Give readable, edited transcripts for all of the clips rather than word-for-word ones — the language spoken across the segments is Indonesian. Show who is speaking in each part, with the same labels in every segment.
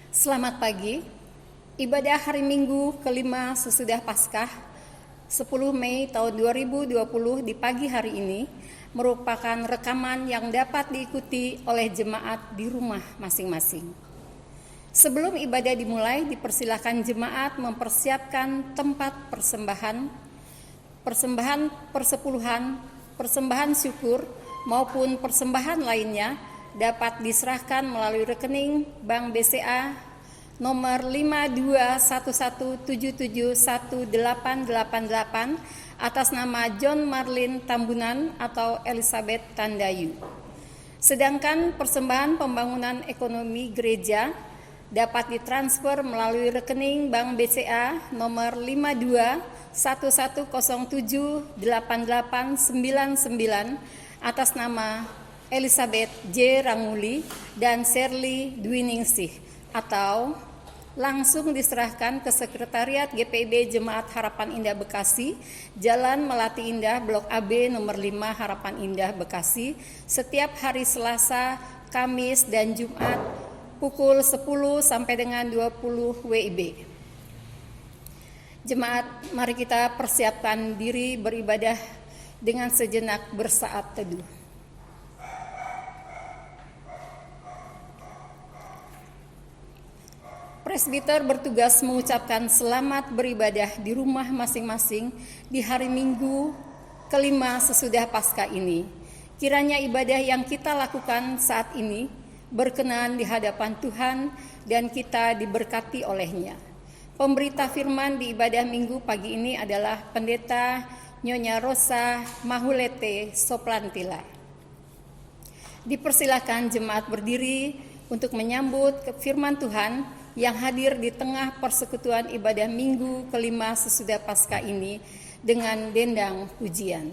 Speaker 1: Selamat pagi. Ibadah hari Minggu kelima sesudah Paskah 10 Mei tahun 2020 di pagi hari ini merupakan rekaman yang dapat diikuti oleh jemaat di rumah masing-masing. Sebelum ibadah dimulai, dipersilakan jemaat mempersiapkan tempat persembahan persepuluhan, persembahan syukur maupun persembahan lainnya dapat diserahkan melalui rekening Bank BCA nomor 5211771888 atas nama John Marlin Tambunan atau Elizabeth Tandayu. Sedangkan persembahan pembangunan ekonomi gereja dapat ditransfer melalui rekening Bank BCA nomor 5211778899 atas nama Elizabeth J. Ranguli dan Shirley Dwiningsih, atau langsung diserahkan ke Sekretariat GPIB Jemaat Harapan Indah Bekasi, Jalan Melati Indah, Blok AB nomor 5 Harapan Indah Bekasi, setiap hari Selasa, Kamis, dan Jumat pukul 10 sampai dengan 20 WIB. Jemaat, mari kita persiapkan diri beribadah dengan sejenak bersaat teduh. Presbiter bertugas mengucapkan selamat beribadah di rumah masing-masing di hari Minggu kelima sesudah Paskah ini. Kiranya ibadah yang kita lakukan saat ini berkenan di hadapan Tuhan dan kita diberkati olehnya. Pemberita firman di ibadah Minggu pagi ini adalah Pendeta Nyonya Rosa Mahulete Soplantila. Dipersilakan jemaat berdiri untuk menyambut firman Tuhan yang hadir di tengah persekutuan ibadah Minggu kelima sesudah Paskah ini dengan dendang pujian.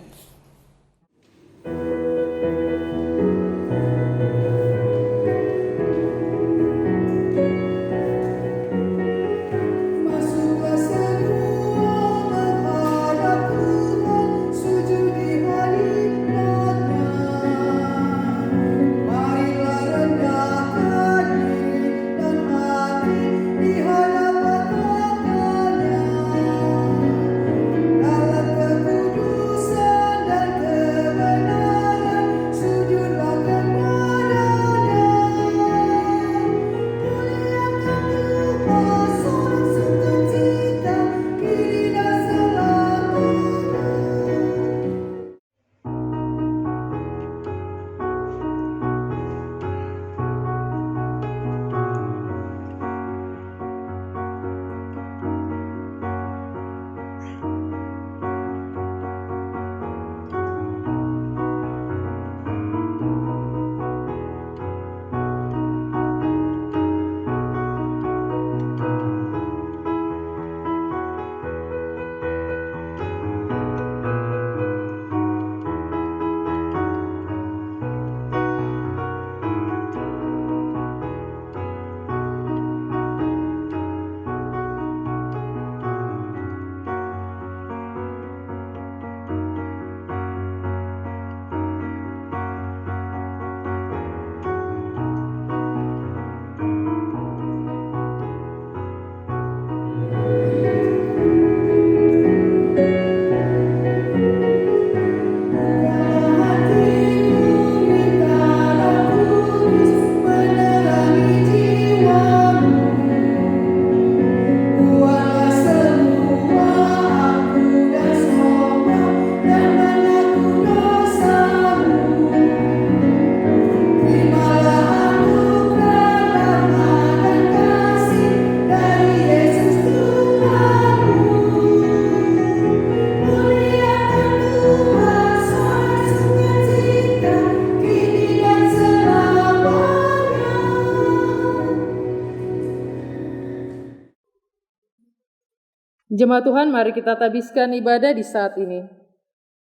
Speaker 2: Jemaat Tuhan, mari kita tabiskan ibadah di saat ini.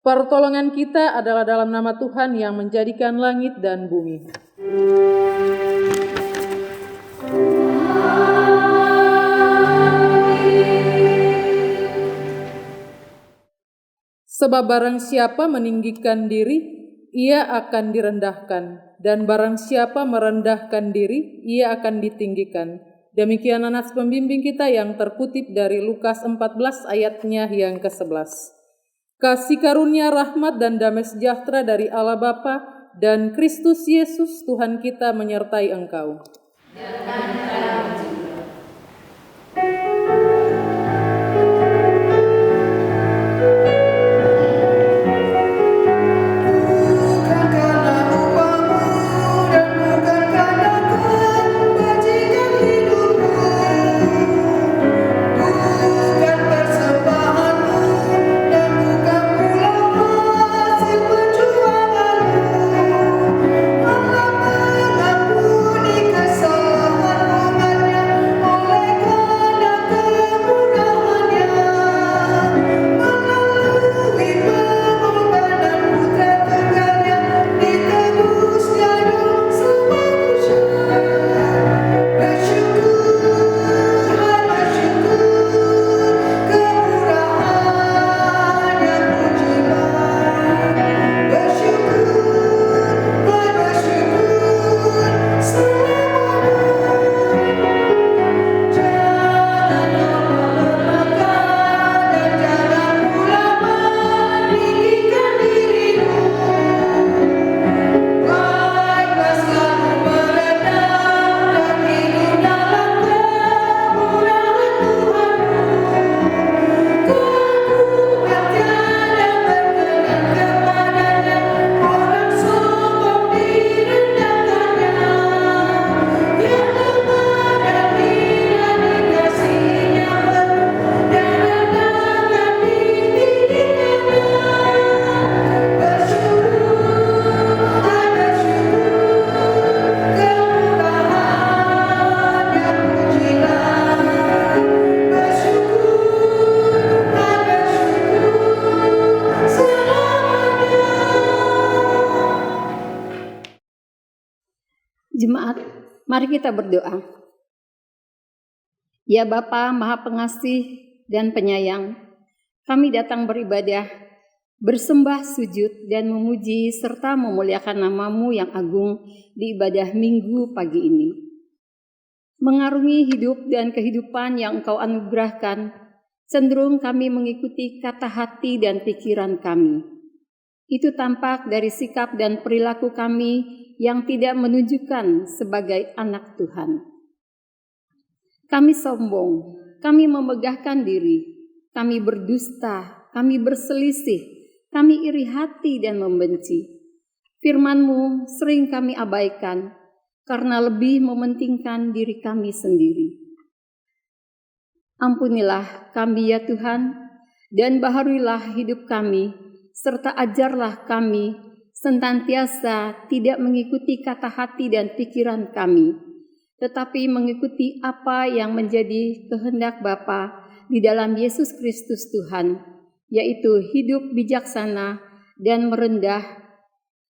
Speaker 2: Pertolongan kita adalah dalam nama Tuhan yang menjadikan langit dan bumi. Sebab barang siapa meninggikan diri, ia akan direndahkan, dan barang siapa merendahkan diri, ia akan ditinggikan. Demikian nas pembimbing kita yang terkutip dari Lukas 14 ayatnya yang ke-11. Kasih karunia, rahmat, dan damai sejahtera dari Allah Bapa dan Kristus Yesus Tuhan kita menyertai engkau.
Speaker 1: Jemaat, mari kita berdoa. Ya Bapa Maha Pengasih dan Penyayang, kami datang beribadah, bersembah sujud dan memuji serta memuliakan nama-Mu yang agung di ibadah Minggu pagi ini. Mengarungi hidup dan kehidupan yang Engkau anugerahkan, cenderung kami mengikuti kata hati dan pikiran kami. Itu tampak dari sikap dan perilaku kami yang tidak menunjukkan sebagai anak Tuhan. Kami sombong, kami memegahkan diri, kami berdusta, kami berselisih, kami iri hati dan membenci. Firman-Mu sering kami abaikan karena lebih mementingkan diri kami sendiri. Ampunilah kami ya Tuhan, dan baharuilah hidup kami, serta ajarlah kami senantiasa tidak mengikuti kata hati dan pikiran kami, tetapi mengikuti apa yang menjadi kehendak Bapa di dalam Yesus Kristus Tuhan, yaitu hidup bijaksana dan merendah,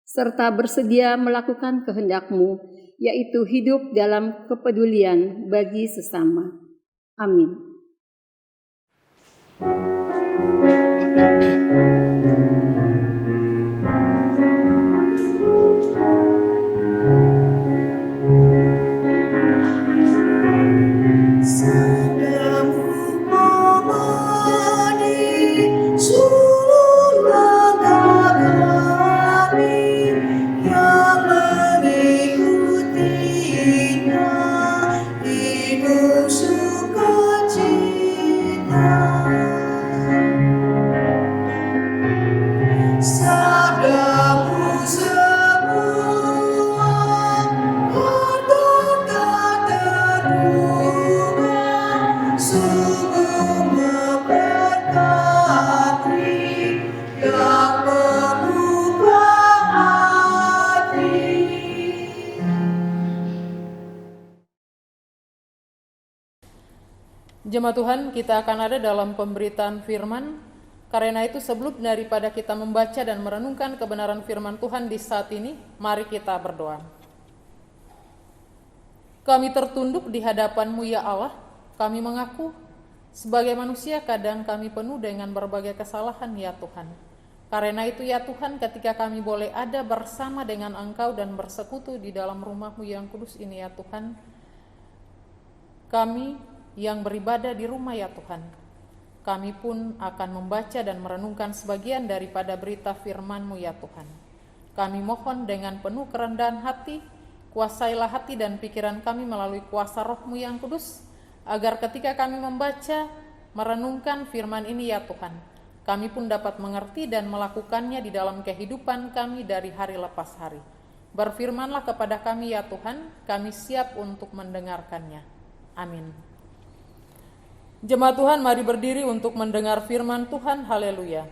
Speaker 1: serta bersedia melakukan kehendak-Mu, yaitu hidup dalam kepedulian bagi sesama. Amin.
Speaker 2: Jemaat Tuhan, kita akan ada dalam pemberitaan firman. Karena itu sebelum daripada kita membaca dan merenungkan kebenaran firman Tuhan di saat ini, mari kita berdoa. Kami tertunduk di hadapan-Mu ya Allah. Kami mengaku sebagai manusia kadang kami penuh dengan berbagai kesalahan ya Tuhan. Karena itu ya Tuhan, ketika kami boleh ada bersama dengan Engkau dan bersekutu di dalam rumah-Mu yang kudus ini ya Tuhan, kami yang beribadah di rumah ya Tuhan, kami pun akan membaca dan merenungkan sebagian daripada berita firman-Mu ya Tuhan. Kami mohon dengan penuh kerendahan hati, kuasailah hati dan pikiran kami melalui kuasa Roh-Mu yang kudus, agar ketika kami membaca, merenungkan firman ini ya Tuhan, kami pun dapat mengerti dan melakukannya di dalam kehidupan kami dari hari lepas hari. Berfirmanlah kepada kami ya Tuhan, kami siap untuk mendengarkannya. Amin. Jemaat Tuhan, mari berdiri untuk mendengar firman Tuhan. Haleluya.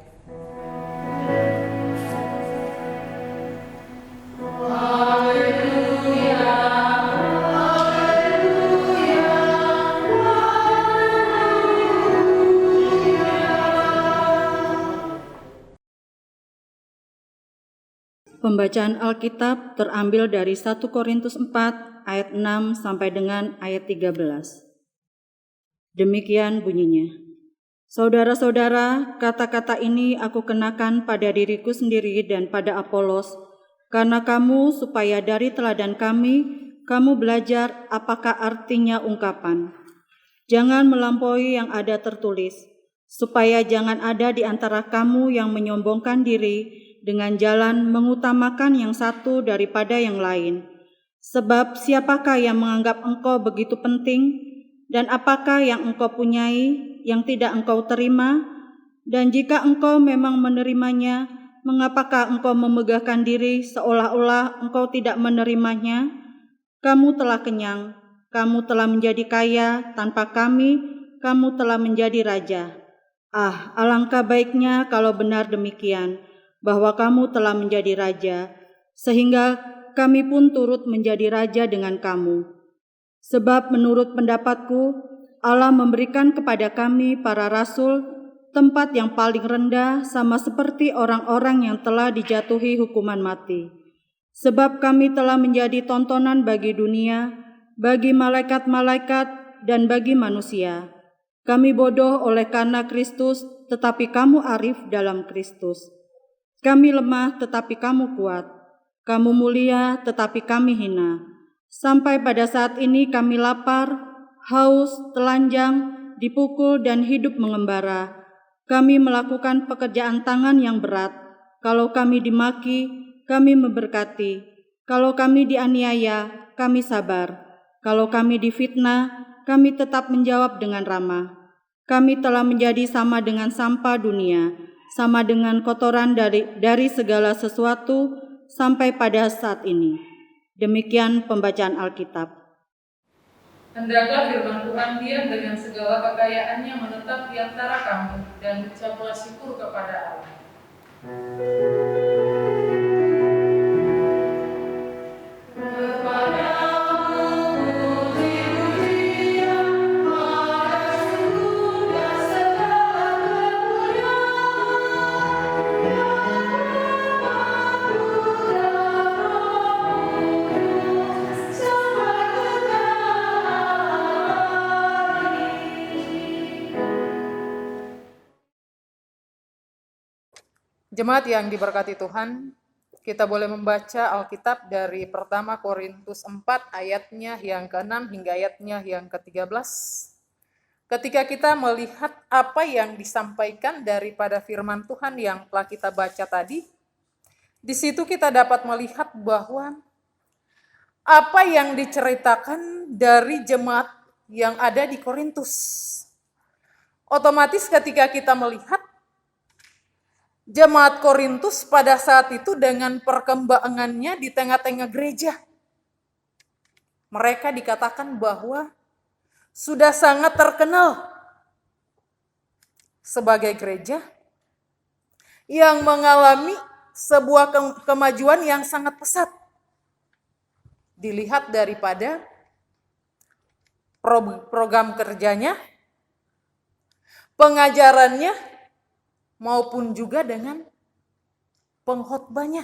Speaker 3: Pembacaan Alkitab terambil dari 1 Korintus 4 ayat 6 sampai dengan ayat 13. Demikian bunyinya. Saudara-saudara, kata-kata ini aku kenakan pada diriku sendiri dan pada Apolos, karena kamu supaya dari teladan kami, kamu belajar apakah artinya ungkapan. Jangan melampaui yang ada tertulis, supaya jangan ada di antara kamu yang menyombongkan diri dengan jalan mengutamakan yang satu daripada yang lain. Sebab siapakah yang menganggap engkau begitu penting, dan apakah yang engkau punyai yang tidak engkau terima? Dan jika engkau memang menerimanya, mengapakah engkau memegahkan diri seolah-olah engkau tidak menerimanya? Kamu telah kenyang, kamu telah menjadi kaya, tanpa kami, kamu telah menjadi raja. Ah, alangkah baiknya kalau benar demikian, bahwa kamu telah menjadi raja, sehingga kami pun turut menjadi raja dengan kamu. Sebab menurut pendapatku, Allah memberikan kepada kami para rasul tempat yang paling rendah, sama seperti orang-orang yang telah dijatuhi hukuman mati. Sebab kami telah menjadi tontonan bagi dunia, bagi malaikat-malaikat, dan bagi manusia. Kami bodoh oleh karena Kristus, tetapi kamu arif dalam Kristus. Kami lemah, tetapi kamu kuat. Kamu mulia, tetapi kami hina. Sampai pada saat ini kami lapar, haus, telanjang, dipukul, dan hidup mengembara. Kami melakukan pekerjaan tangan yang berat. Kalau kami dimaki, kami memberkati. Kalau kami dianiaya, kami sabar. Kalau kami difitnah, kami tetap menjawab dengan ramah. Kami telah menjadi sama dengan sampah dunia, sama dengan kotoran dari segala sesuatu sampai pada saat ini. Demikian pembacaan Alkitab.
Speaker 2: Hendaklah firman Tuhan diam dengan segala kekayaannya menetap di antara kamu, dan ucaplah syukur kepada Allah. Jemaat yang diberkati Tuhan, kita boleh membaca Alkitab dari pertama Korintus 4 ayatnya yang ke-6 hingga ayatnya yang ke-13. Ketika kita melihat apa yang disampaikan daripada firman Tuhan yang telah kita baca tadi, di situ kita dapat melihat bahwa apa yang diceritakan dari jemaat yang ada di Korintus. Otomatis ketika kita melihat jemaat Korintus pada saat itu dengan perkembangannya di tengah-tengah gereja, mereka dikatakan bahwa sudah sangat terkenal sebagai gereja yang mengalami sebuah kemajuan yang sangat pesat. Dilihat daripada program kerjanya, pengajarannya, maupun juga dengan pengkhotbahnya.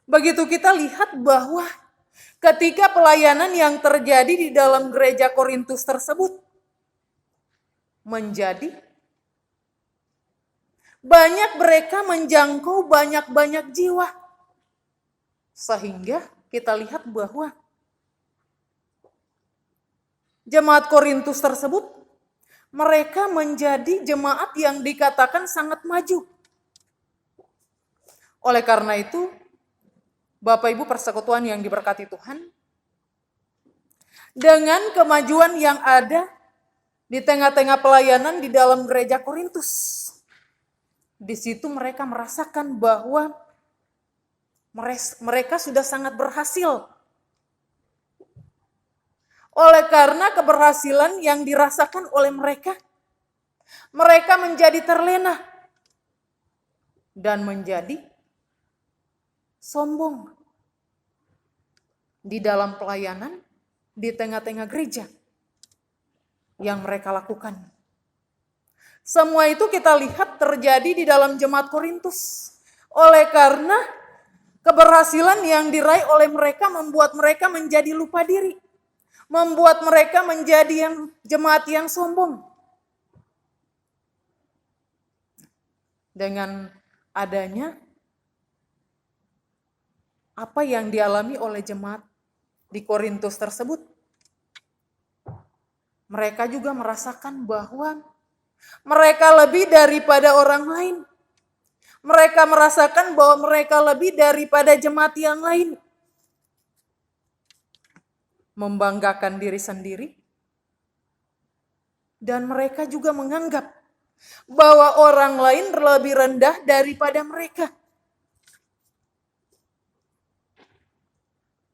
Speaker 2: Begitu kita lihat bahwa ketika pelayanan yang terjadi di dalam gereja Korintus tersebut menjadi banyak mereka menjangkau banyak-banyak jiwa. Sehingga kita lihat bahwa
Speaker 4: jemaat Korintus tersebut, mereka menjadi jemaat yang dikatakan sangat maju. Oleh karena itu, Bapak Ibu persekutuan yang diberkati Tuhan, dengan kemajuan yang ada di tengah-tengah pelayanan di dalam gereja Korintus, di situ mereka merasakan bahwa mereka sudah sangat berhasil. Oleh karena keberhasilan yang dirasakan oleh mereka, mereka menjadi terlena dan menjadi sombong di dalam pelayanan di tengah-tengah gereja yang mereka lakukan. Semua itu kita lihat terjadi di dalam jemaat Korintus. Oleh karena keberhasilan yang diraih oleh mereka membuat mereka menjadi lupa diri. Membuat mereka menjadi jemaat yang sombong. Dengan adanya apa yang dialami oleh jemaat di Korintus tersebut, mereka juga merasakan bahwa mereka lebih daripada orang lain. Mereka merasakan bahwa mereka lebih daripada jemaat yang lain. Membanggakan diri sendiri. Dan mereka juga menganggap bahwa orang lain lebih rendah daripada mereka.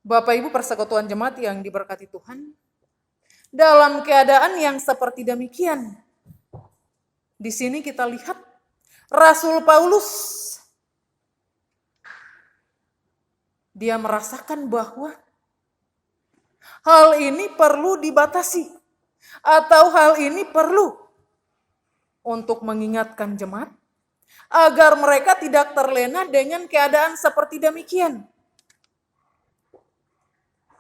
Speaker 4: Bapak Ibu persekutuan jemaat yang diberkati Tuhan, dalam keadaan yang seperti demikian, di sini kita lihat Rasul Paulus, dia merasakan bahwa hal ini perlu dibatasi atau hal ini perlu untuk mengingatkan jemaat agar mereka tidak terlena dengan keadaan seperti demikian.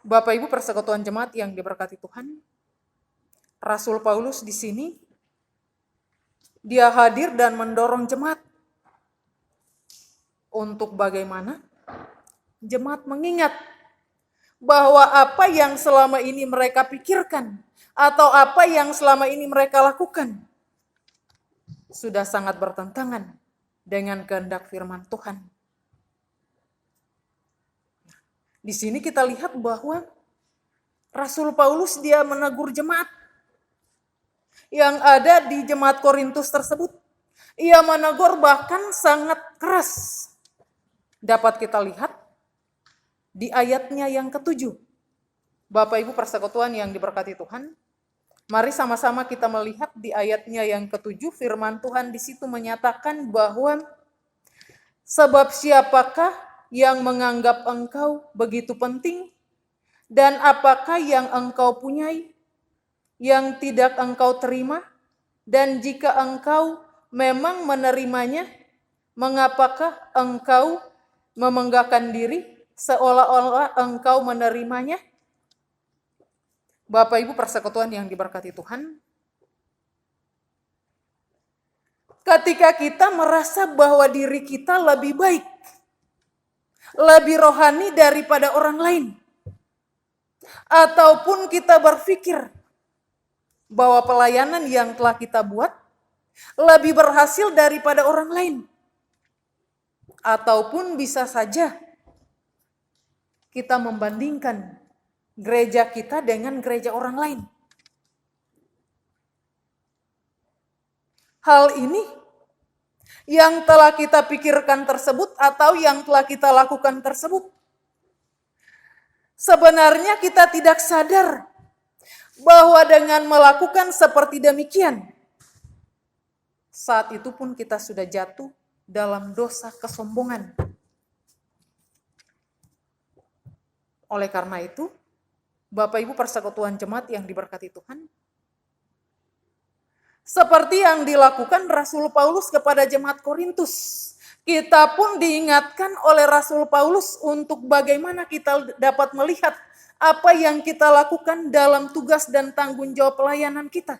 Speaker 4: Bapak Ibu persekutuan jemaat yang diberkati Tuhan, Rasul Paulus di sini dia hadir dan mendorong jemaat untuk bagaimana jemaat mengingat bahwa apa yang selama ini mereka pikirkan atau apa yang selama ini mereka lakukan sudah sangat bertentangan dengan kehendak firman Tuhan. Di sini kita lihat bahwa Rasul Paulus dia menegur jemaat yang ada di jemaat Korintus tersebut. Ia menegur bahkan sangat keras. Dapat kita lihat di ayatnya yang ke-7. Bapak Ibu persekutuan yang diberkati Tuhan, mari sama-sama kita melihat di ayatnya yang ke-7, firman Tuhan di situ menyatakan bahwa sebab siapakah yang menganggap engkau begitu penting, dan apakah yang engkau punyai yang tidak engkau terima, dan jika engkau memang menerimanya, mengapakah engkau memegahkan diri seolah-olah engkau menerimanya? Bapak Ibu persekutuan yang diberkati Tuhan, ketika kita merasa bahwa diri kita lebih baik, lebih rohani daripada orang lain, ataupun kita berpikir bahwa pelayanan yang telah kita buat lebih berhasil daripada orang lain, ataupun bisa saja kita membandingkan gereja kita dengan gereja orang lain. Hal ini yang telah kita pikirkan tersebut atau yang telah kita lakukan tersebut, sebenarnya kita tidak sadar bahwa dengan melakukan seperti demikian, saat itu pun kita sudah jatuh dalam dosa kesombongan. Oleh karena itu, Bapak Ibu persekutuan jemaat yang diberkati Tuhan, seperti yang dilakukan Rasul Paulus kepada jemaat Korintus, kita pun diingatkan oleh Rasul Paulus untuk bagaimana kita dapat melihat apa yang kita lakukan dalam tugas dan tanggung jawab pelayanan kita.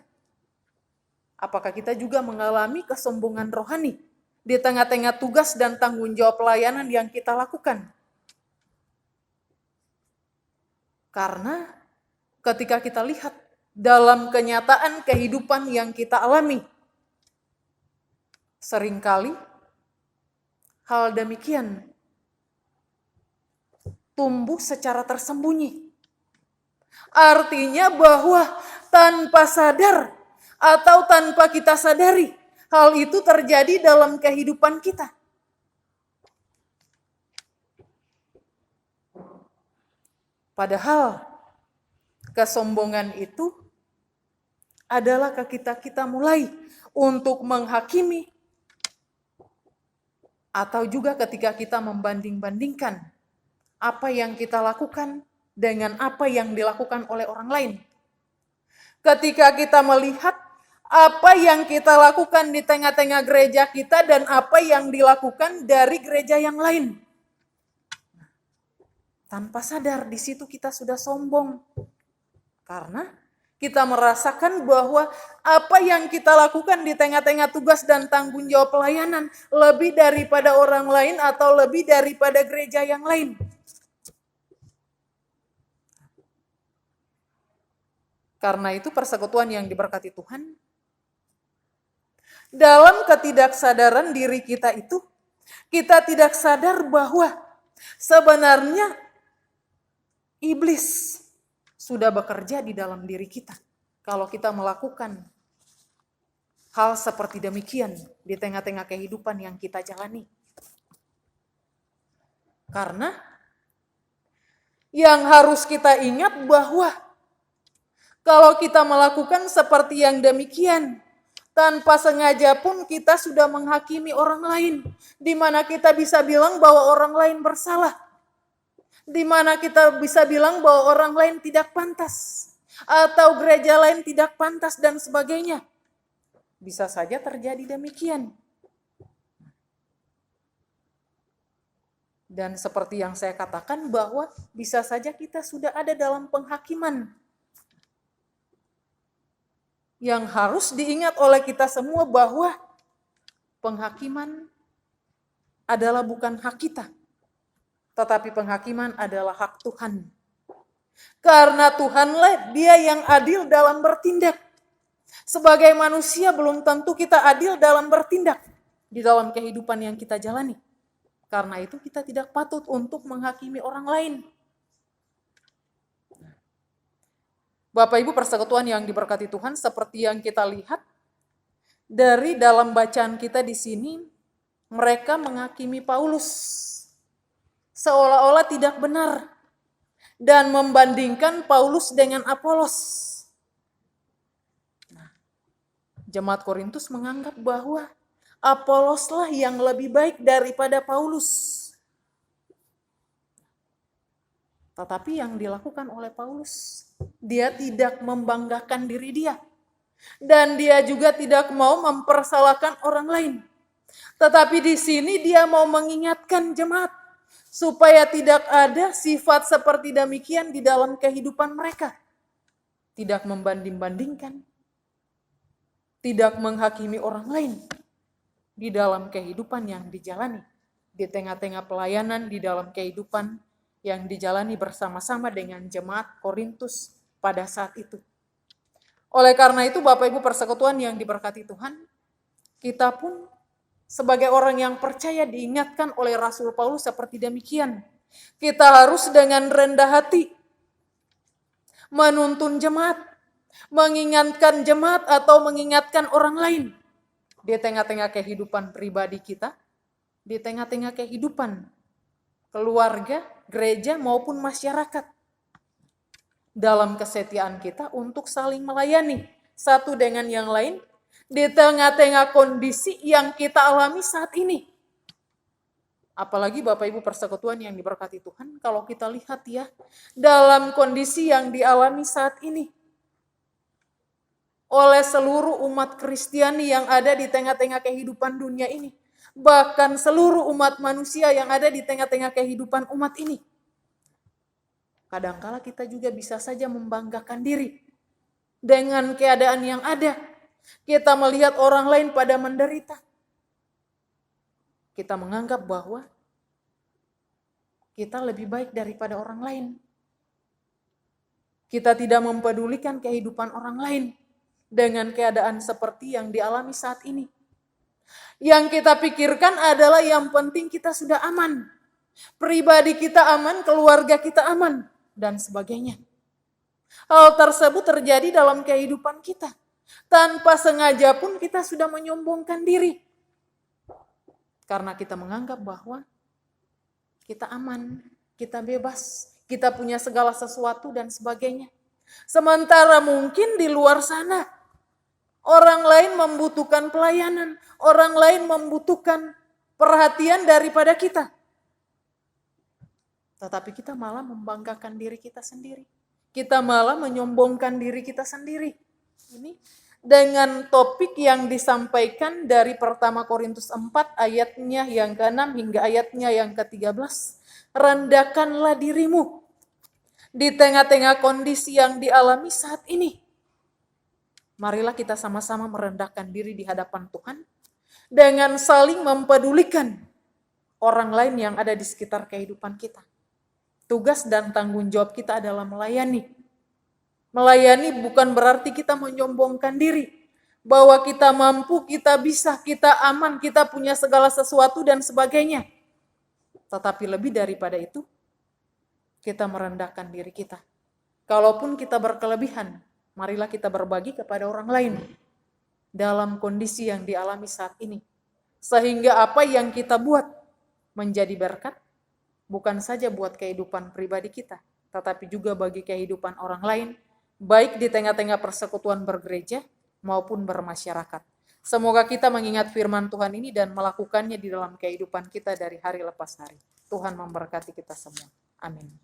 Speaker 4: Apakah kita juga mengalami kesombongan rohani di tengah-tengah tugas dan tanggung jawab pelayanan yang kita lakukan? Karena ketika kita lihat dalam kenyataan kehidupan yang kita alami. Seringkali hal demikian tumbuh secara tersembunyi. Artinya bahwa tanpa sadar atau tanpa kita sadari, hal itu terjadi dalam kehidupan kita. Padahal kesombongan itu adalah ketika kita mulai untuk menghakimi atau juga ketika kita membanding-bandingkan apa yang kita lakukan dengan apa yang dilakukan oleh orang lain. Ketika kita melihat apa yang kita lakukan di tengah-tengah gereja kita dan apa yang dilakukan dari gereja yang lain. Tanpa sadar di situ kita sudah sombong. Karena kita merasakan bahwa apa yang kita lakukan di tengah-tengah tugas dan tanggung jawab pelayanan lebih daripada orang lain atau lebih daripada gereja yang lain. Karena itu persekutuan yang diberkati Tuhan, dalam ketidaksadaran diri kita itu, kita tidak sadar bahwa sebenarnya iblis sudah bekerja di dalam diri kita. Kalau kita melakukan hal seperti demikian di tengah-tengah kehidupan yang kita jalani. Karena yang harus kita ingat bahwa kalau kita melakukan seperti yang demikian, tanpa sengaja pun kita sudah menghakimi orang lain. Di mana kita bisa bilang bahwa orang lain bersalah. Di mana kita bisa bilang bahwa orang lain tidak pantas. Atau gereja lain tidak pantas dan sebagainya. Bisa saja terjadi demikian. Dan seperti yang saya katakan bahwa bisa saja kita sudah ada dalam penghakiman. Yang harus diingat oleh kita semua bahwa penghakiman adalah bukan hak kita. Tetapi penghakiman adalah hak Tuhan. Karena Tuhanlah Dia yang adil dalam bertindak. Sebagai manusia belum tentu kita adil dalam bertindak di dalam kehidupan yang kita jalani. Karena itu kita tidak patut untuk menghakimi orang lain. Bapak Ibu persekutuan yang diberkati Tuhan, seperti yang kita lihat dari dalam bacaan kita di sini, mereka menghakimi Paulus seolah-olah tidak benar dan membandingkan Paulus dengan Apolos. Jemaat Korintus menganggap bahwa Apoloslah yang lebih baik daripada Paulus. Tetapi yang dilakukan oleh Paulus, dia tidak membanggakan diri dia. Dan dia juga tidak mau mempersalahkan orang lain. Tetapi di sini dia mau mengingatkan jemaat supaya tidak ada sifat seperti demikian di dalam kehidupan mereka. Tidak membanding-bandingkan. Tidak menghakimi orang lain di dalam kehidupan yang dijalani. Di tengah-tengah pelayanan, di dalam kehidupan yang dijalani bersama-sama dengan jemaat Korintus pada saat itu. Oleh karena itu Bapak Ibu persekutuan yang diberkati Tuhan, kita pun sebagai orang yang percaya diingatkan oleh Rasul Paulus seperti demikian. Kita harus dengan rendah hati menuntun jemaat, mengingatkan jemaat atau mengingatkan orang lain di tengah-tengah kehidupan pribadi kita, di tengah-tengah kehidupan keluarga, gereja maupun masyarakat. Dalam kesetiaan kita untuk saling melayani satu dengan yang lain di tengah-tengah kondisi yang kita alami saat ini. Apalagi Bapak Ibu persekutuan yang diberkati Tuhan, kalau kita lihat ya, dalam kondisi yang dialami saat ini oleh seluruh umat Kristiani yang ada di tengah-tengah kehidupan dunia ini, bahkan seluruh umat manusia yang ada di tengah-tengah kehidupan umat ini. Kadangkala kita juga bisa saja membanggakan diri dengan keadaan yang ada. Kita melihat orang lain pada menderita. Kita menganggap bahwa kita lebih baik daripada orang lain. Kita tidak mempedulikan kehidupan orang lain dengan keadaan seperti yang dialami saat ini. Yang kita pikirkan adalah yang penting kita sudah aman. Pribadi kita aman, keluarga kita aman, dan sebagainya. Hal tersebut terjadi dalam kehidupan kita. Tanpa sengaja pun kita sudah menyombongkan diri. Karena kita menganggap bahwa kita aman, kita bebas, kita punya segala sesuatu dan sebagainya. Sementara mungkin di luar sana, orang lain membutuhkan pelayanan, orang lain membutuhkan perhatian daripada kita. Tetapi kita malah membanggakan diri kita sendiri. Kita malah menyombongkan diri kita sendiri. Ini dengan topik yang disampaikan dari pertama Korintus 4 ayatnya yang ke-6 hingga ayatnya yang ke-13. Rendahkanlah dirimu di tengah-tengah kondisi yang dialami saat ini. Marilah kita sama-sama merendahkan diri di hadapan Tuhan dengan saling mempedulikan orang lain yang ada di sekitar kehidupan kita. Tugas dan tanggung jawab kita adalah melayani. Melayani bukan berarti kita menyombongkan diri. Bahwa kita mampu, kita bisa, kita aman, kita punya segala sesuatu dan sebagainya. Tetapi lebih daripada itu, kita merendahkan diri kita. Kalaupun kita berkelebihan, marilah kita berbagi kepada orang lain. Dalam kondisi yang dialami saat ini. Sehingga apa yang kita buat menjadi berkat. Bukan saja buat kehidupan pribadi kita, tetapi juga bagi kehidupan orang lain, baik di tengah-tengah persekutuan bergereja maupun bermasyarakat. Semoga kita mengingat firman Tuhan ini dan melakukannya di dalam kehidupan kita dari hari lepas hari. Tuhan memberkati kita semua. Amin.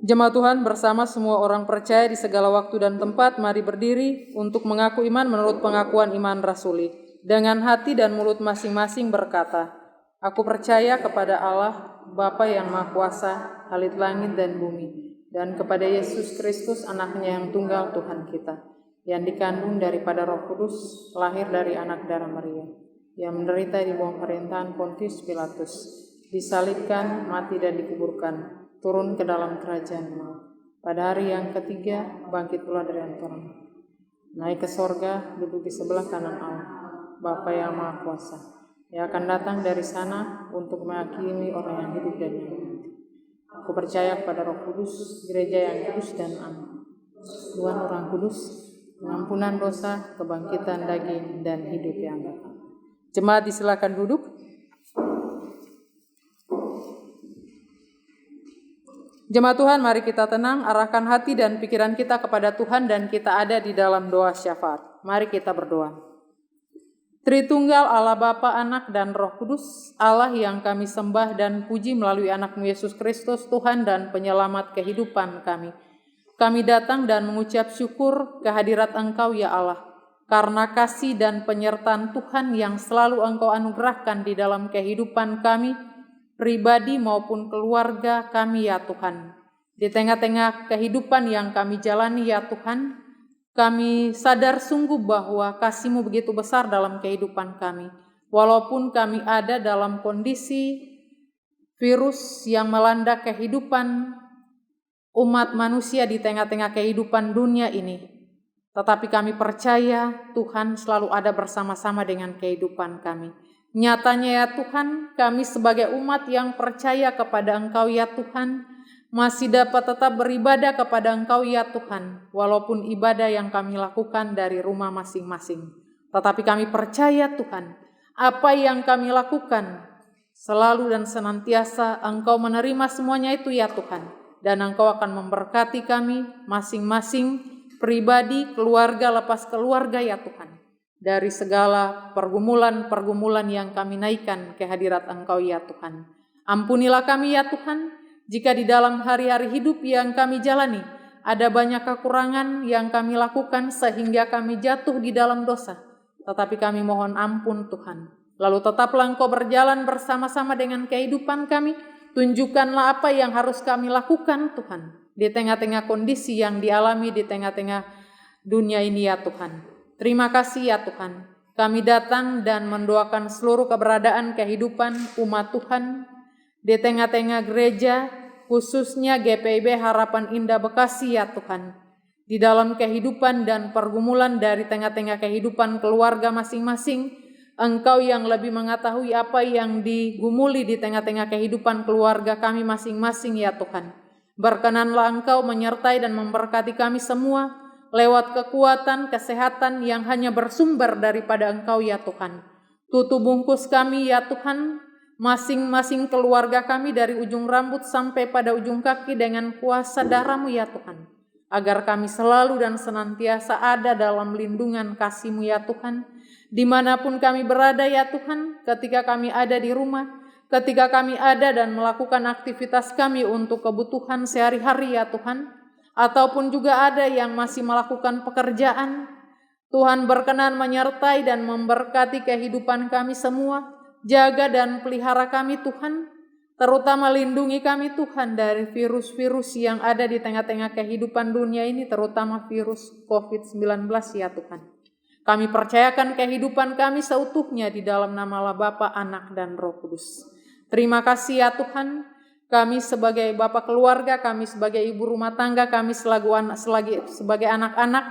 Speaker 2: Jemaat Tuhan bersama semua orang percaya di segala waktu dan tempat, mari berdiri untuk mengaku iman menurut pengakuan iman rasuli. Dengan hati dan mulut masing-masing berkata, aku percaya kepada Allah, Bapa yang Maha Kuasa, Khalid langit dan bumi, dan kepada Yesus Kristus anaknya yang tunggal Tuhan kita, yang dikandung daripada Roh Kudus, lahir dari anak darah Maria, yang menderita di bawah pemerintahan Pontius Pilatus, disalibkan, mati dan dikuburkan, turun ke dalam kerajaan maut. Pada hari yang ketiga, bangkit pula dari antara mati. Naik ke sorga, duduk di sebelah kanan Allah, Bapa yang Maha Kuasa. Ia akan datang dari sana untuk menghakimi orang yang hidup dan yang mati. Aku percaya kepada Roh Kudus, gereja yang kudus dan aman. Tuhan Orang Kudus, pengampunan dosa, kebangkitan daging, dan hidup yang kekal. Jemaat disilakan duduk. Jemaat Tuhan, mari kita tenang, arahkan hati dan pikiran kita kepada Tuhan dan kita ada di dalam doa syafaat. Mari kita berdoa. Tritunggal Allah Bapa, Anak, dan Roh Kudus, Allah yang kami sembah dan puji melalui Anak-Mu Yesus Kristus, Tuhan dan Penyelamat kehidupan kami. Kami datang dan mengucap syukur kehadirat Engkau ya Allah, karena kasih dan penyertaan Tuhan yang selalu Engkau anugerahkan di dalam kehidupan kami, pribadi maupun keluarga kami ya Tuhan. Di tengah-tengah kehidupan yang kami jalani ya Tuhan, kami sadar sungguh bahwa kasih-Mu begitu besar dalam kehidupan kami. Walaupun kami ada dalam kondisi virus yang melanda kehidupan umat manusia di tengah-tengah kehidupan dunia ini. Tetapi kami percaya Tuhan selalu ada bersama-sama dengan kehidupan kami. Nyatanya ya Tuhan, kami sebagai umat yang percaya kepada Engkau ya Tuhan, masih dapat tetap beribadah kepada Engkau ya Tuhan, walaupun ibadah yang kami lakukan dari rumah masing-masing. Tetapi kami percaya Tuhan, apa yang kami lakukan selalu dan senantiasa Engkau menerima semuanya itu ya Tuhan. Dan Engkau akan memberkati kami masing-masing pribadi, keluarga lepas keluarga ya Tuhan. Dari segala pergumulan-pergumulan yang kami naikkan ke hadirat Engkau ya Tuhan. Ampunilah kami ya Tuhan, jika di dalam hari-hari hidup yang kami jalani, ada banyak kekurangan yang kami lakukan sehingga kami jatuh di dalam dosa. Tetapi kami mohon ampun Tuhan. Lalu tetaplah Engkau berjalan bersama-sama dengan kehidupan kami. Tunjukkanlah apa yang harus kami lakukan Tuhan. Di tengah-tengah kondisi yang dialami di tengah-tengah dunia ini ya Tuhan. Terima kasih ya Tuhan. Kami datang dan mendoakan seluruh keberadaan kehidupan umat Tuhan di tengah-tengah gereja, khususnya GPIB Harapan Indah Bekasi ya Tuhan. Di dalam kehidupan dan pergumulan dari tengah-tengah kehidupan keluarga masing-masing, Engkau yang lebih mengetahui apa yang digumuli di tengah-tengah kehidupan keluarga kami masing-masing ya Tuhan. Berkenanlah Engkau menyertai dan memberkati kami semua, lewat kekuatan, kesehatan yang hanya bersumber daripada Engkau ya Tuhan. Tutup bungkus kami ya Tuhan, masing-masing keluarga kami dari ujung rambut sampai pada ujung kaki dengan kuasa darah-Mu ya Tuhan. Agar kami selalu dan senantiasa ada dalam lindungan kasih-Mu ya Tuhan. Dimanapun kami berada ya Tuhan, ketika kami ada di rumah, ketika kami ada dan melakukan aktivitas kami untuk kebutuhan sehari-hari ya Tuhan, ataupun juga ada yang masih melakukan pekerjaan, Tuhan berkenan menyertai dan memberkati kehidupan kami semua. Jaga dan pelihara kami Tuhan, terutama lindungi kami Tuhan dari virus-virus yang ada di tengah-tengah kehidupan dunia ini, terutama virus COVID-19 ya Tuhan. Kami percayakan kehidupan kami seutuhnya di dalam nama Allah Bapa, Anak, dan Roh Kudus. Terima kasih ya Tuhan. Kami sebagai bapak keluarga, kami sebagai ibu rumah tangga, kami sebagai anak-anak,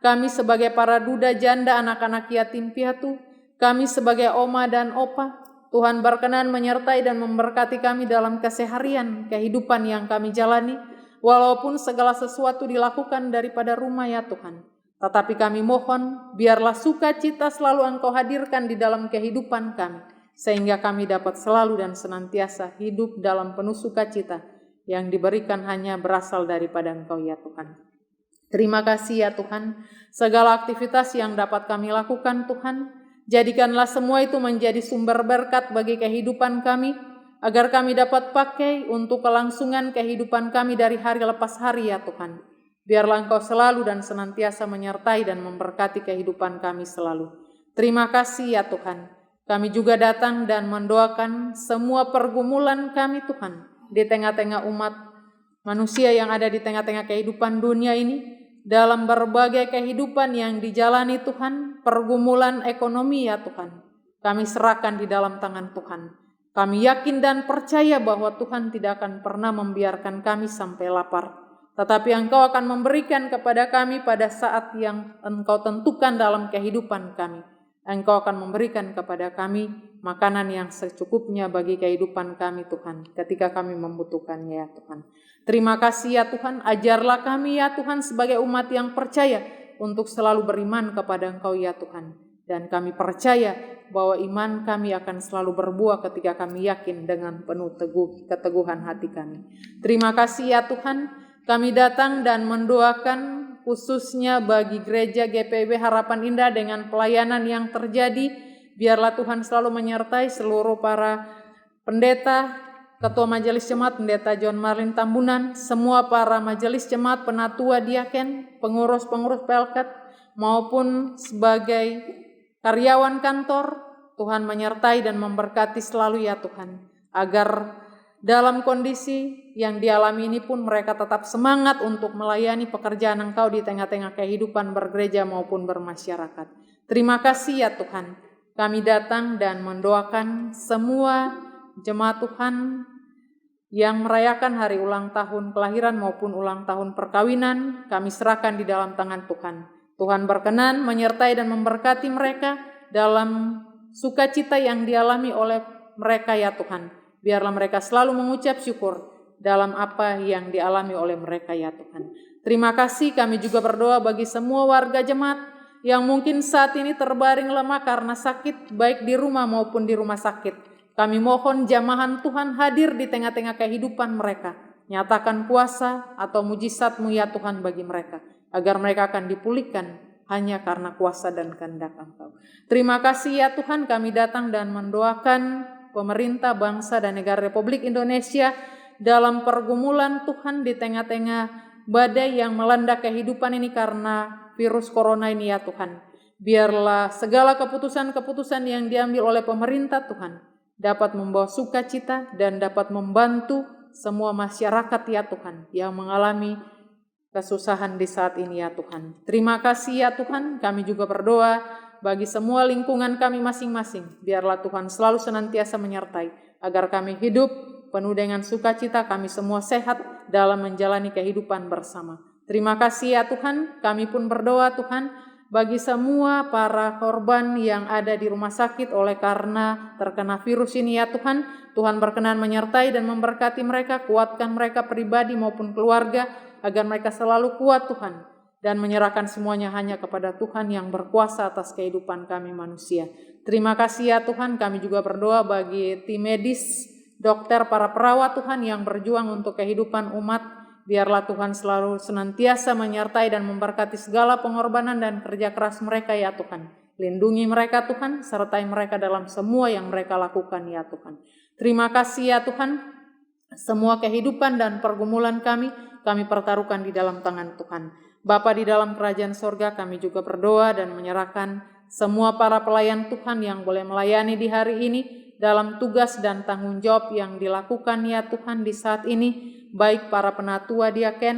Speaker 2: kami sebagai para duda janda, anak-anak yatim piatu, kami sebagai oma dan opa, Tuhan berkenan menyertai dan memberkati kami dalam keseharian kehidupan yang kami jalani, walaupun segala sesuatu dilakukan daripada rumah ya Tuhan. Tetapi kami mohon, biarlah sukacita selalu Engkau hadirkan di dalam kehidupan kami, sehingga kami dapat selalu dan senantiasa hidup dalam penuh sukacita yang diberikan hanya berasal daripada Engkau ya Tuhan. Terima kasih ya Tuhan, segala aktivitas yang dapat kami lakukan Tuhan, jadikanlah semua itu menjadi sumber berkat bagi kehidupan kami, agar kami dapat pakai untuk kelangsungan kehidupan kami dari hari lepas hari ya Tuhan. Biarlah Engkau selalu dan senantiasa menyertai dan memberkati kehidupan kami selalu. Terima kasih ya Tuhan. Kami juga datang dan mendoakan semua pergumulan kami Tuhan di tengah-tengah umat manusia yang ada di tengah-tengah kehidupan dunia ini, dalam berbagai kehidupan yang dijalani Tuhan, pergumulan ekonomi ya Tuhan. Kami serahkan di dalam tangan Tuhan. Kami yakin dan percaya bahwa Tuhan tidak akan pernah membiarkan kami sampai lapar, tetapi Engkau akan memberikan kepada kami pada saat yang Engkau tentukan dalam kehidupan kami. Engkau akan memberikan kepada kami makanan yang secukupnya bagi kehidupan kami Tuhan, ketika kami membutuhkannya ya Tuhan. Terima kasih ya Tuhan, ajarlah kami ya Tuhan sebagai umat yang percaya untuk selalu beriman kepada Engkau ya Tuhan. Dan kami percaya bahwa iman kami akan selalu berbuah ketika kami yakin dengan penuh keteguhan hati kami. Terima kasih ya Tuhan. Kami datang dan mendoakan khususnya bagi gereja GPIB Harapan Indah dengan pelayanan yang terjadi. Biarlah Tuhan selalu menyertai seluruh para pendeta, Ketua Majelis Jemaat, Pendeta John Marlin Tambunan, semua para majelis jemaat, penatua, diaken, pengurus-pengurus pelkat, maupun sebagai karyawan kantor. Tuhan menyertai dan memberkati selalu ya Tuhan, agar dalam kondisi yang dialami ini pun mereka tetap semangat untuk melayani pekerjaan Engkau di tengah-tengah kehidupan bergereja maupun bermasyarakat. Terima kasih ya Tuhan. Kami datang dan mendoakan semua jemaat Tuhan yang merayakan hari ulang tahun kelahiran maupun ulang tahun perkawinan. Kami serahkan di dalam tangan Tuhan. Tuhan berkenan menyertai dan memberkati mereka dalam sukacita yang dialami oleh mereka ya Tuhan. Biarlah mereka selalu mengucap syukur dalam apa yang dialami oleh mereka ya Tuhan. Terima kasih, kami juga berdoa bagi semua warga jemaat yang mungkin saat ini terbaring lemah karena sakit, baik di rumah maupun di rumah sakit. Kami mohon jamahan Tuhan hadir di tengah-tengah kehidupan mereka. Nyatakan kuasa atau mujizat-Mu ya Tuhan bagi mereka, agar mereka akan dipulihkan hanya karena kuasa dan kehendak Engkau. Terima kasih ya Tuhan, kami datang dan mendoakan pemerintah, bangsa dan negara Republik Indonesia dalam pergumulan Tuhan di tengah-tengah badai yang melanda kehidupan ini karena virus corona ini ya Tuhan. Biarlah segala keputusan-keputusan yang diambil oleh pemerintah Tuhan dapat membawa sukacita dan dapat membantu semua masyarakat ya Tuhan yang mengalami kesusahan di saat ini ya Tuhan. Terima kasih ya Tuhan, kami juga berdoa bagi semua lingkungan kami masing-masing. Biarlah Tuhan selalu senantiasa menyertai agar kami hidup penuh dengan sukacita, kami semua sehat dalam menjalani kehidupan bersama. Terima kasih ya Tuhan, kami pun berdoa Tuhan bagi semua para korban yang ada di rumah sakit oleh karena terkena virus ini ya Tuhan. Tuhan berkenan menyertai dan memberkati mereka, kuatkan mereka pribadi maupun keluarga, agar mereka selalu kuat Tuhan, dan menyerahkan semuanya hanya kepada Tuhan yang berkuasa atas kehidupan kami manusia. Terima kasih ya Tuhan, kami juga berdoa bagi tim medis, dokter, para perawat Tuhan yang berjuang untuk kehidupan umat. Biarlah Tuhan selalu senantiasa menyertai dan memberkati segala pengorbanan dan kerja keras mereka ya Tuhan. Lindungi mereka Tuhan, sertai mereka dalam semua yang mereka lakukan ya Tuhan. Terima kasih ya Tuhan, semua kehidupan dan pergumulan kami pertaruhkan di dalam tangan Tuhan. Bapa di dalam kerajaan sorga, kami juga berdoa dan menyerahkan semua para pelayan Tuhan yang boleh melayani di hari ini dalam tugas dan tanggung jawab yang dilakukan ya Tuhan di saat ini, baik para penatua diaken,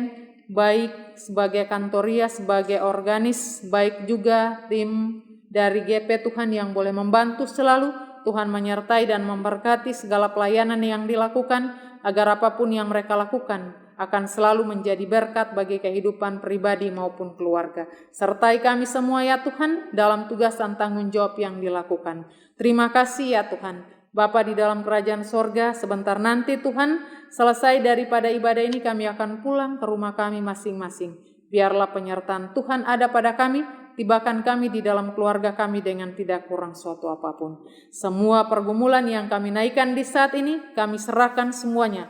Speaker 2: baik sebagai kantoria, sebagai organis, baik juga tim dari GP Tuhan yang boleh membantu selalu. Tuhan menyertai dan memberkati segala pelayanan yang dilakukan, agar apapun yang mereka lakukan akan selalu menjadi berkat bagi kehidupan pribadi maupun keluarga. Sertai kami semua ya Tuhan dalam tugas dan tanggung jawab yang dilakukan. Terima kasih ya Tuhan. Bapa di dalam kerajaan sorga, sebentar nanti Tuhan selesai daripada ibadah ini kami akan pulang ke rumah kami masing-masing. Biarlah penyertaan Tuhan ada pada kami, tibakan kami di dalam keluarga kami dengan tidak kurang suatu apapun. Semua pergumulan yang kami naikkan di saat ini, kami serahkan semuanya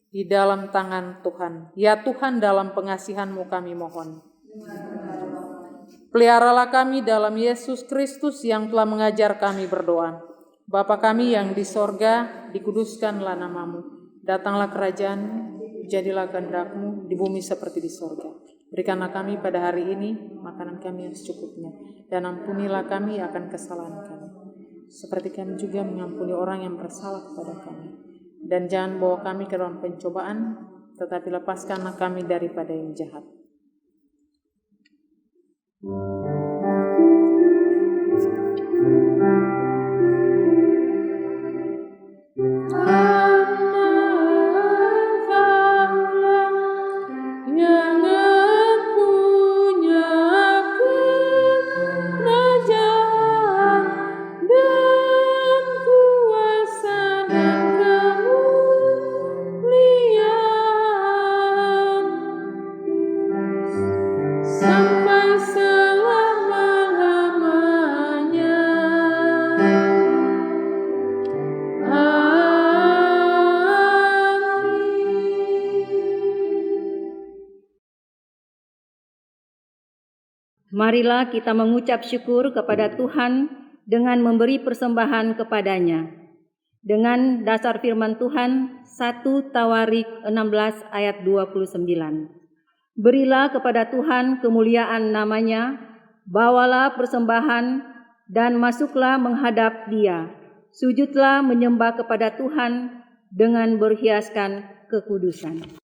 Speaker 2: di dalam tangan Tuhan. Ya Tuhan, dalam pengasihan-Mu kami mohon. Peliharalah kami dalam Yesus Kristus yang telah mengajar kami berdoa. Bapa kami yang di sorga, dikuduskanlah nama-Mu. Datanglah kerajaan, jadilah kehendak-Mu di bumi seperti di sorga. Berikanlah kami pada hari ini makanan kami yang secukupnya, dan ampunilah kami akan kesalahan kami, seperti kami juga mengampuni orang yang bersalah kepada kami. Dan jangan bawa kami ke dalam pencobaan, tetapi lepaskanlah kami daripada yang jahat.
Speaker 3: Marilah kita mengucap syukur kepada Tuhan dengan memberi persembahan kepadanya. Dengan dasar firman Tuhan 1 Tawarik 16 ayat 29. Berilah kepada Tuhan kemuliaan namanya, bawalah persembahan dan masuklah menghadap Dia. Sujudlah menyembah kepada Tuhan dengan berhiaskan kekudusan.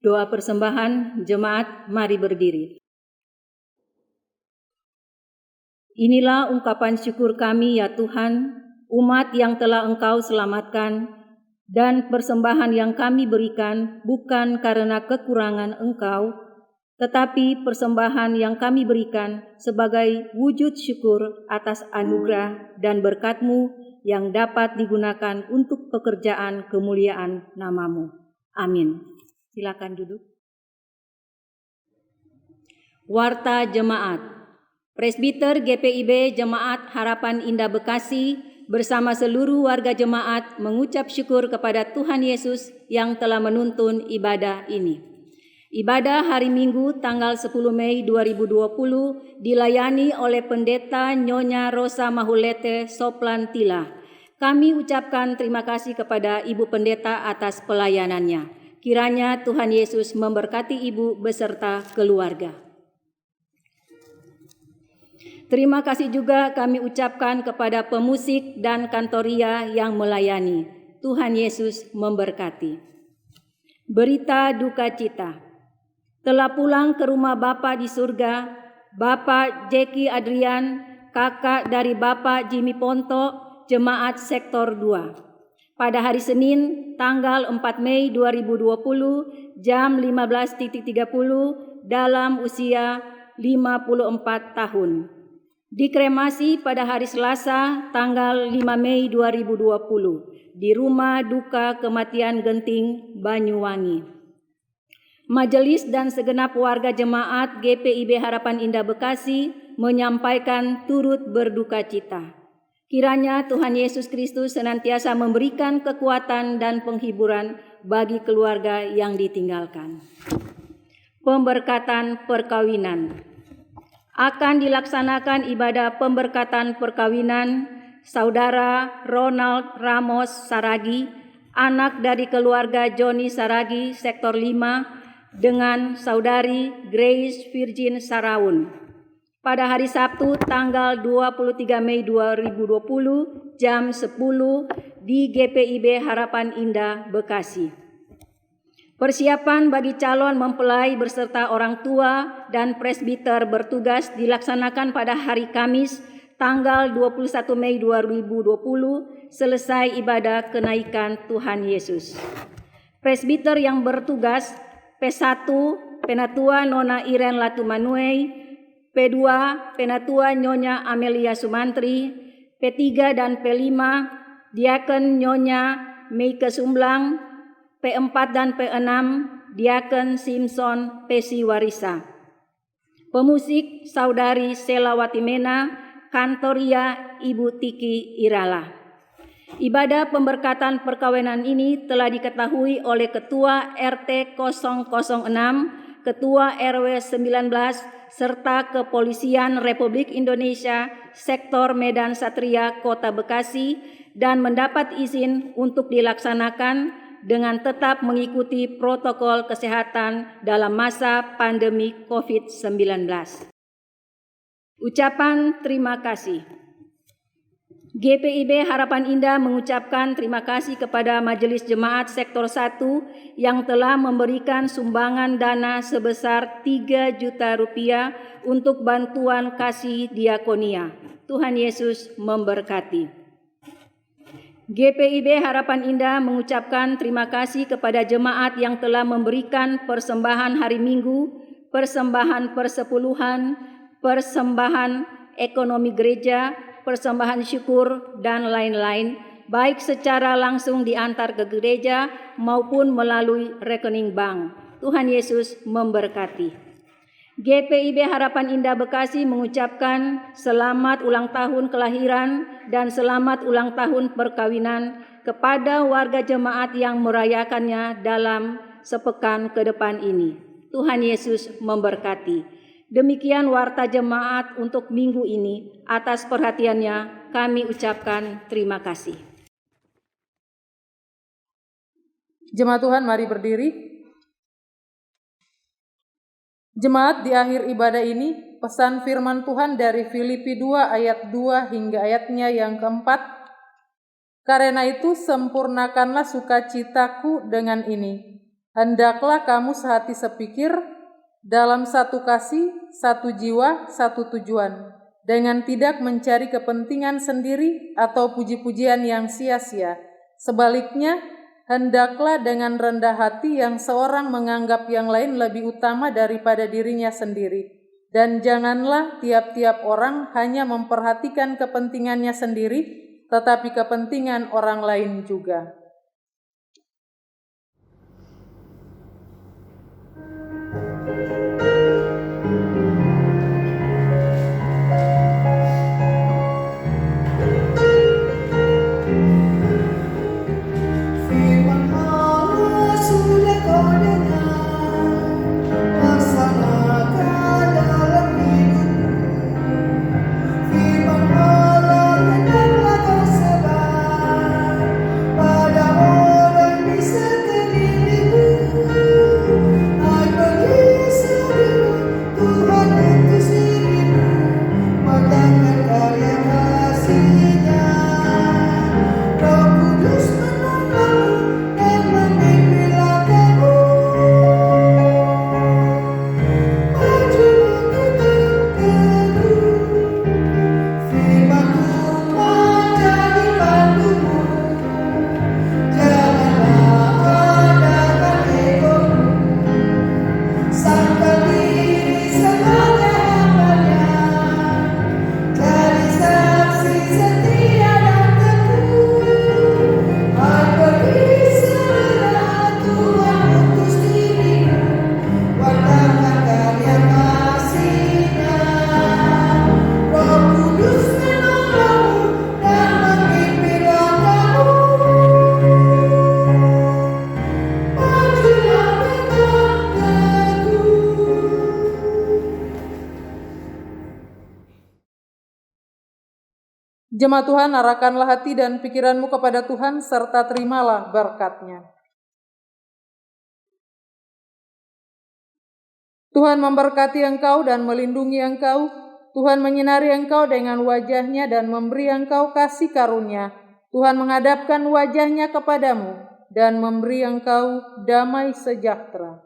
Speaker 5: Doa persembahan jemaat, mari berdiri. Inilah ungkapan syukur kami ya Tuhan, umat yang telah Engkau selamatkan, dan persembahan yang kami berikan bukan karena kekurangan Engkau, tetapi persembahan yang kami berikan sebagai wujud syukur atas anugerah dan berkat-Mu yang dapat digunakan untuk pekerjaan kemuliaan nama-Mu. Amin. Silakan duduk. Warta Jemaat. Presbiter GPIB Jemaat Harapan Indah Bekasi bersama seluruh warga jemaat mengucap syukur kepada Tuhan Yesus yang telah menuntun ibadah ini. Ibadah hari Minggu tanggal 10 Mei 2020 dilayani oleh Pendeta Nyonya Rosa Mahulete Soplantila. Kami ucapkan terima kasih kepada Ibu Pendeta atas pelayanannya. Kiranya Tuhan Yesus memberkati Ibu beserta keluarga. Terima kasih juga kami ucapkan kepada pemusik dan kantoria yang melayani. Tuhan Yesus memberkati. Berita duka cita. Telah pulang ke rumah Bapa di surga, Bapak Jeki Adrian, kakak dari Bapak Jimmy Ponto, Jemaat Sektor 2. Pada hari Senin, tanggal 4 Mei 2020, jam 15.30 dalam usia 54 tahun. Dikremasi pada hari Selasa, tanggal 5 Mei 2020, di Rumah Duka Kematian Genting, Banyuwangi. Majelis dan segenap warga jemaat GPIB Harapan Indah Bekasi menyampaikan turut berduka cita. Kiranya Tuhan Yesus Kristus senantiasa memberikan kekuatan dan penghiburan bagi keluarga yang ditinggalkan. Pemberkatan perkawinan. Akan dilaksanakan ibadah pemberkatan perkawinan Saudara Ronald Ramos Saragi, anak dari keluarga Joni Saragi, Sektor 5, dengan Saudari Grace Virgin Saraun. Pada hari Sabtu, tanggal 23 Mei 2020, jam 10 di GPIB Harapan Indah, Bekasi. Persiapan bagi calon mempelai beserta orang tua dan presbiter bertugas dilaksanakan pada hari Kamis, tanggal 21 Mei 2020, selesai ibadah kenaikan Tuhan Yesus. Presbiter yang bertugas P1, Penatua Nona Iren Latumanuei, P2, Penatua Nyonya Amelia Sumantri, P3 dan P5, Diaken Nyonya Meike Sumblang, P4 dan P6, Diaken Simpson Pesi Warisa. Pemusik Saudari Selawati Mena, kantoria Ibu Tiki Irala. Ibadah pemberkatan perkawinan ini telah diketahui oleh Ketua RT 006, Ketua RW 19, serta Kepolisian Republik Indonesia Sektor Medan Satria Kota Bekasi dan mendapat izin untuk dilaksanakan dengan tetap mengikuti protokol kesehatan dalam masa pandemi COVID-19. Ucapan terima kasih. GPIB Harapan Indah mengucapkan terima kasih kepada Majelis Jemaat Sektor 1 yang telah memberikan sumbangan dana sebesar 3 juta rupiah untuk bantuan kasih diakonia. Tuhan Yesus memberkati. GPIB Harapan Indah mengucapkan terima kasih kepada jemaat yang telah memberikan persembahan hari Minggu, persembahan persepuluhan, persembahan ekonomi gereja, persembahan syukur, dan lain-lain, baik secara langsung diantar ke gereja maupun melalui rekening bank. Tuhan Yesus memberkati. GPIB Harapan Indah Bekasi mengucapkan selamat ulang tahun kelahiran dan selamat ulang tahun perkawinan kepada warga jemaat yang merayakannya dalam sepekan ke depan ini. Tuhan Yesus memberkati. Demikian warta jemaat untuk minggu ini. Atas perhatiannya kami ucapkan terima kasih.
Speaker 2: Jemaat Tuhan, mari berdiri. Jemaat, di akhir ibadah ini, pesan firman Tuhan dari Filipi 2 ayat 2 hingga ayatnya yang keempat. Karena itu sempurnakanlah sukacitaku dengan ini. Hendaklah kamu sehati sepikir, dalam satu kasih, satu jiwa, satu tujuan, dengan tidak mencari kepentingan sendiri atau puji-pujian yang sia-sia. Sebaliknya, hendaklah dengan rendah hati yang seorang menganggap yang lain lebih utama daripada dirinya sendiri. Dan janganlah tiap-tiap orang hanya memperhatikan kepentingannya sendiri, tetapi kepentingan orang lain juga. Jemaat Tuhan, arahkanlah hati dan pikiranmu kepada Tuhan, serta terimalah berkat-Nya. Tuhan memberkati engkau dan melindungi engkau. Tuhan menyinari engkau dengan wajah-Nya dan memberi engkau kasih karunia. Tuhan menghadapkan wajah-Nya kepadamu dan memberi engkau damai sejahtera.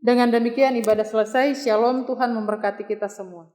Speaker 2: Dengan demikian ibadah selesai. Shalom, Tuhan memberkati kita semua.